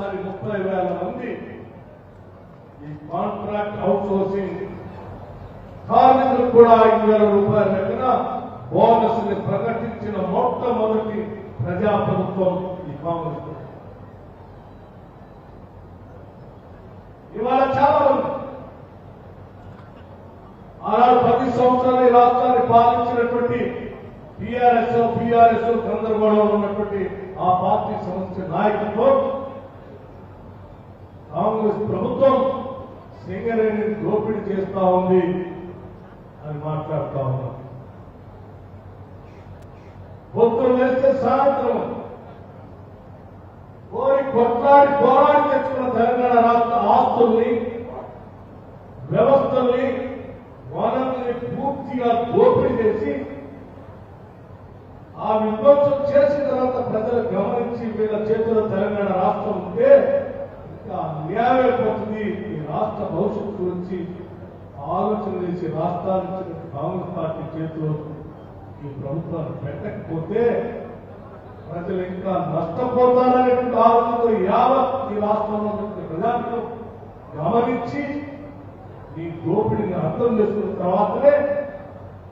మరి 30,000 మంది ఈ కాంట్రాక్ట్ అవుట్సోర్సింగ్ కార్మికులకు కూడా 5,000 రూపాయల లెక్కన బోనస్ ని ప్రకటించిన మొట్టమొదటి ప్రజాప్రభుత్వం ఈ కాంగ్రెస్. ఇవాళ చాలా మంది ఆనాడు 10 సంవత్సరాలు ఈ రాష్ట్రాన్ని పాలించినటువంటి బీఆర్ఎస్ గందరగోళంలో ఉన్నటువంటి ఆ పార్టీ సంస్థ నాయకులతో కాంగ్రెస్ ప్రభుత్వం సింగరేణిని దోపిడీ చేస్తా ఉంది అని మాట్లాడుతా ఉన్నారు. పొద్దున వేస్తే సాయంత్రం కొట్లాడి పోరాడి తెచ్చుకున్న తెలంగాణ రాష్ట్ర ఆస్తుల్ని, వ్యవస్థల్ని, వనరుల్ని పూర్తిగా దోపిడీ చేసి ఆ విధ్వంసం చేసిన తర్వాత ప్రజలు గమనించి వీళ్ళ చేతుల్లో తెలంగాణ రాష్ట్రం ఉంటే ఇంకా అన్యాయమైపోతుంది, ఈ రాష్ట్ర భవిష్యత్తు గురించి ఆలోచన చేసి రాష్ట్రానికి కాంగ్రెస్ పార్టీ చేతిలో ఈ ప్రభుత్వాన్ని పెట్టకపోతే ప్రజలు ఇంకా నష్టపోతారనేటువంటి ఆలోచనతో యావత్ ఈ రాష్ట్రంలో ప్రజానికం గమనించి ఈ దోపిడిని అర్థం చేసుకున్న తర్వాతనే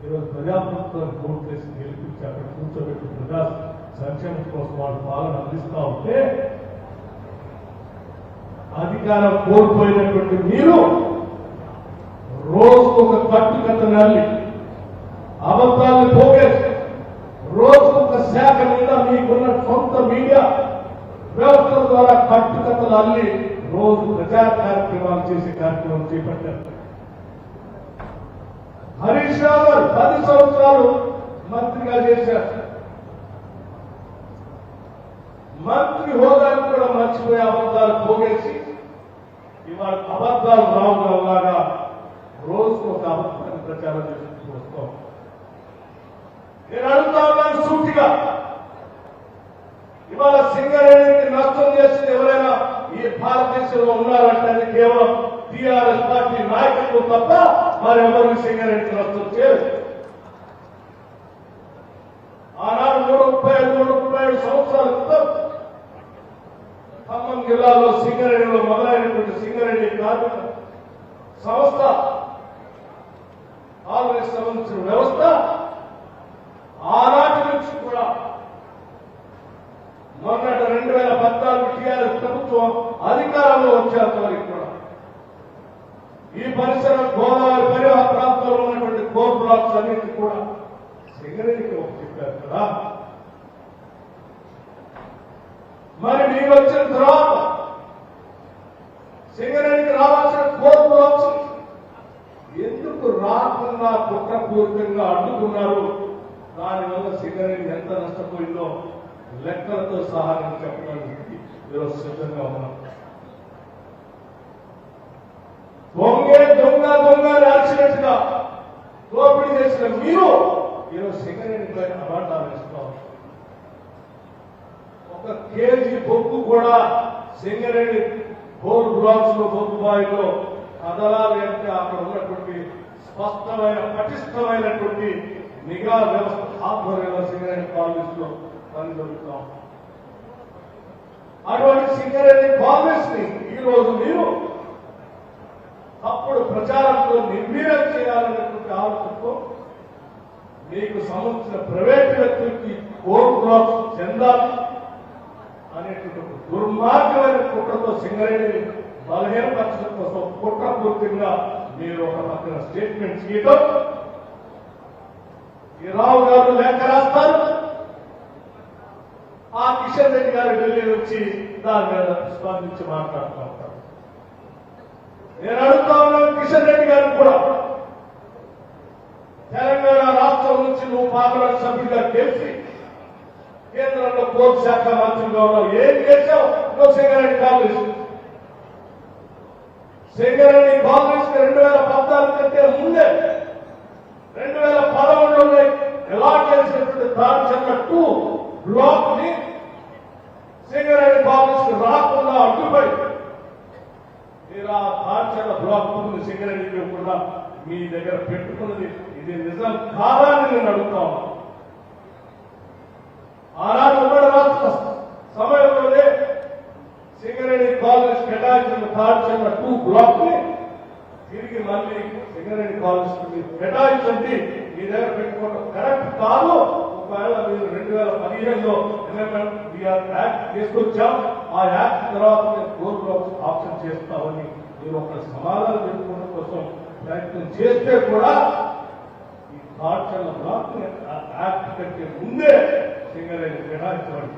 ఈరోజు ప్రజాప్రభుత్వాన్ని ఓట్లు వేసి గెలిపించి అక్కడ కూర్చోబెట్టి ప్రజా సంక్షేమం కోసం వాళ్ళు పాలన అందిస్తా ఉంటే అధికారం కోల్పోయినటువంటి మీరు రోజుకు ఒక కట్టుకట్టని అల్లి అబద్ధాలను పోగేసి రోజుకు ఒక శాఖ మీద మీకున్న సొంత మీడియా వ్యవస్థల ద్వారా కట్టుకట్టలు అల్లి రోజు ప్రజా కార్యక్రమాలు చేసే కార్యక్రమం చేపట్టారు. హరీష్ రావు గారు 10 సంవత్సరాలు మంత్రిగా చేశారు. మంత్రి హోదాను కూడా మర్చిపోయి అబద్ధాలు పోగేసి ఇవాళ అబద్ధాలు రావులాగా రోజుకు ఒక అబద్ధాన్ని ప్రచారం చేసుకుంటూ వస్తాం. నేను అడుగుతా ఉన్నాను సూటిగా, ఇవాళ సింగరేణికి నష్టం చేసింది ఎవరైనా ఈ భారతదేశంలో ఉన్నారంటే అది కేవలం టీఆర్ఎస్ పార్టీ నాయకులు తప్ప మరెవరికి సింగరేణికి నష్టం చేయదు. ఆనాడు 135 సంవత్సరాల క్రితం ఖమ్మం జిల్లాలో సింగరేణిలో మొదలైనటువంటి సింగరేణి కార్మిక సంస్థ ఆల్రెడీ సంబంధించిన వ్యవస్థ ఆనాటి నుంచి కూడా మొన్నటి 2014 టీఆర్ఎస్ ప్రభుత్వం అధికారంలో వచ్చేంత వరకు కూడా ఈ పరిసర గోదావరి పరివాహ ప్రాంతంలో ఉన్నటువంటి కోర్ బ్లాక్స్ అన్నింటి కూడా సింగరేణికి చెప్పారు కదా. మరి మీరు వచ్చిన తర్వాత సింగరేణికి రావాల్సిన కోర్ బ్లాక్స్ ఎందుకు రాకుండా కుట్రపూరితంగా అడ్డుకున్నారు? దానివల్ల సింగరేణి ఎంత నష్టపోయిందో లెక్కలతో సహా నేను చెప్పడానికి ఈరోజు సిద్ధంగా ఉన్నాం. దొంగ రాసినట్టుగా దోపిడీ చేసిన మీరు ఈరోజు సింగరేణి పైన అవార్డాలు ఇస్తాం. ఒక కేజీ బొగ్గు కూడా సింగరేణి కోల్ బ్లాక్స్ లో బొగ్గు బాయిలో కదలాలి అంటే అక్కడ ఉన్నటువంటి స్పష్టమైన పటిష్టమైనటువంటి నిఘా వ్యవస్థ ఆధ్వర్యంలో సింగరేణి కాలేజ్ లో పని జరుగుతాం. అటువంటి సింగరేణి కాలేజ్ ని ఈ రోజు మీరు అప్పుడు ప్రచారంలో నిర్వీర్యం చేయాలనేటువంటి ఆలోచనతో మీకు సంబంధించిన ప్రైవేట్ వ్యక్తులకి కోల్ బ్లాక్స్ చెందాలి అనేటువంటి దుర్మార్గమైన కుట్రతో సింగరేణి బలహీనపరచడం కోసం కుట్రపూర్తిగా మీరు ఒక పక్కన స్టేట్మెంట్ చేయడం, ఈ రావు గారు లేఖ రాస్తారు, ఆ కిషన్ రెడ్డి గారు ఢిల్లీ నుంచి దాని మీద స్పందించి మాట్లాడుతూ ఉంటారు. నేను అడుగుతా ఉన్నాను కిషన్ రెడ్డి గారు కూడా, తెలంగాణ రాష్ట్రం నుంచి నువ్వు పార్లమెంట్ సభ్యుడిగా గెలిచి కేంద్రంలో కోర్టు శాఖ మంత్రిగా ఉన్నావు, ఏం చేశావు? నువ్వు సింగరేణి కాంగ్రెస్ 2014 కంటే ముందే 2011లో ఎలా చేసినటువంటి తాడిచెర్ల 2 బ్లాక్ ని సింగరేణి కాంగ్రెస్ రాకుండా అడ్డుపడి మీరు ఆ తాడిచెర్ల బ్లాక్ ముందు సింగరేణి కూడా మీ దగ్గర పెట్టుకున్నది ఇది నిజం కాదని నేను అడుగుతాను. ఆనాడు ఉమ్మడి రాష్ట్ర సమయంలోనే సింగరేణి కేటాయించిన తాడ్చల్ల 2 బ్లాక్ ని తిరిగి మళ్ళీ సింగరేణి కాలేజ్ మీరు కేటాయించండి. మీ దగ్గర పెట్టుకోవడం కరెక్ట్ కాదు. ఒకవేళ మీరు 2015లో యాక్ట్ తీసుకొచ్చాం. ఆ యాక్ట్ తర్వాత మేము కోర్ బ్లాక్స్ ఆప్షన్ చేస్తామని మీరు ఒక సమాధానం పెట్టుకోవడం కోసం ప్రయత్నం చేస్తే కూడా ఈ తాడ్చల్ల బ్లాక్ యాక్ట్ కంటే ముందే సింగరేణి కేటాయించబడి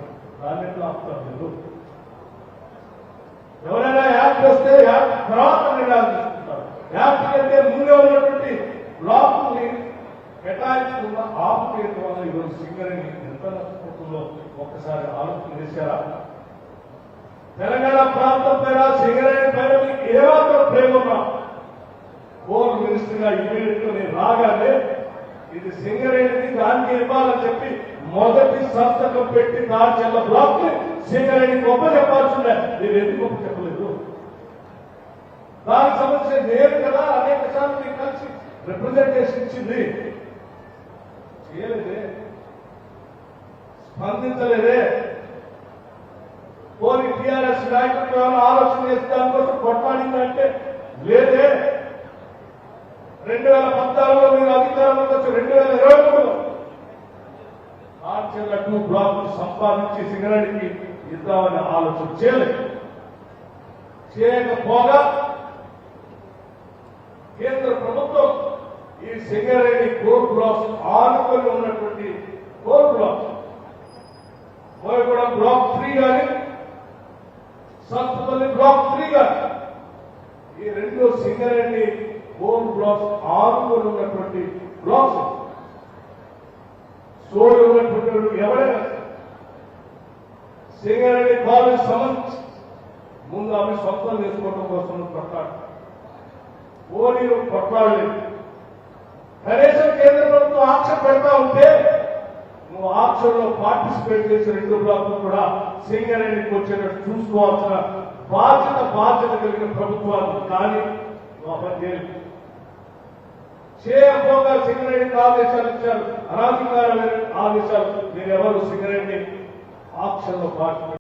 దాన్ని ఎట్లా ఆపుతారు మీరు? ఎవరైనా యాక్ట్ వస్తే యాక్ట్ తర్వాత నిర్ణయాలు తీసుకుంటారు. యాక్ట్ కంటే ముందే ఉన్నటువంటి బ్లాక్ని కేటాయించకుండా ఆపు చేయడం వల్ల ఈరోజు సింగరేణి ఎంత నష్టపోతుందో ఒక్కసారి ఆలోచన చేశారా? తెలంగాణ ప్రాంతం పైన సింగరేణి పైన మీకు ఏమాత్రం ప్రేమ ఉన్నా కోర్ మినిస్టర్ గా ఇమీడియట్ గా నేను రాగానే ఇది సింగరేణిని దానికి ఇవ్వాలని చెప్పి మొదటి సంతకం పెట్టి తాడ్చల్ల బ్లాక్ ని సింగరేణి గొప్ప చెప్పాల్సిందే. మీరు ఎందుకు గొప్ప చెప్పలేదు? దానికి సంబంధించి నేను కదా అనేక సార్లు మీకు కలిసి రిప్రజెంటేషన్ ఇచ్చింది. చేయలేదే, స్పందించలేదే. పోనీ టీఆర్ఎస్ నాయకులు ఆలోచన చేసి దానికోసం కొట్లాడిందంటే లేదే. 2014లో మీరు అధికారంలోకి వచ్చి 2023లో తాడ్చల్ల 2 బ్లాక్ సంపాదించి సింగరేణికి ఇద్దామని ఆలోచన చేయలేదు. చేయకపోగా కేంద్ర ప్రభుత్వం ఈ సింగరేణి కోర్ బ్లాక్స్ ఆనుకొని ఉన్నటువంటి కోర్ బ్లాక్స్ కోయగూడెం బ్లాక్ 3 కానీ సత్తుపల్లి బ్లాక్ 3 కానీ ఈ 2 సింగరేణి కోర్ బ్లాక్స్ ఆనుకొని ఉన్నటువంటి బ్లాక్స్. సోడి ఉన్నటువంటి ఎవరైనా సింగరేణి కాలేజ్ సంబంధించి ముందు ఆమె సొంతం చేసుకోవడం కోసం కొట్లాడు ఓనీలు కొట్లాడలేదు. కనీసం కేంద్ర ప్రభుత్వం ఆక్షన్ పెడతా ఉంటే నువ్వు ఆక్షన్ లో పార్టిసిపేట్ చేసి 2 బ్లాక్లు కూడా సింగరేణికి వచ్చేటట్టు చూసుకోవాల్సిన బాధ్యత కలిగిన ప్రభుత్వాలు. కానీ నువ్వు ఆ పని చేయకపోగా సింగరేణికి ఆదేశాలు ఇచ్చారు, అనాధికారమైన ఆదేశాలు. మీరెవరు సింగరేణి ఆక్షన్ లో పార్టిసిపేట్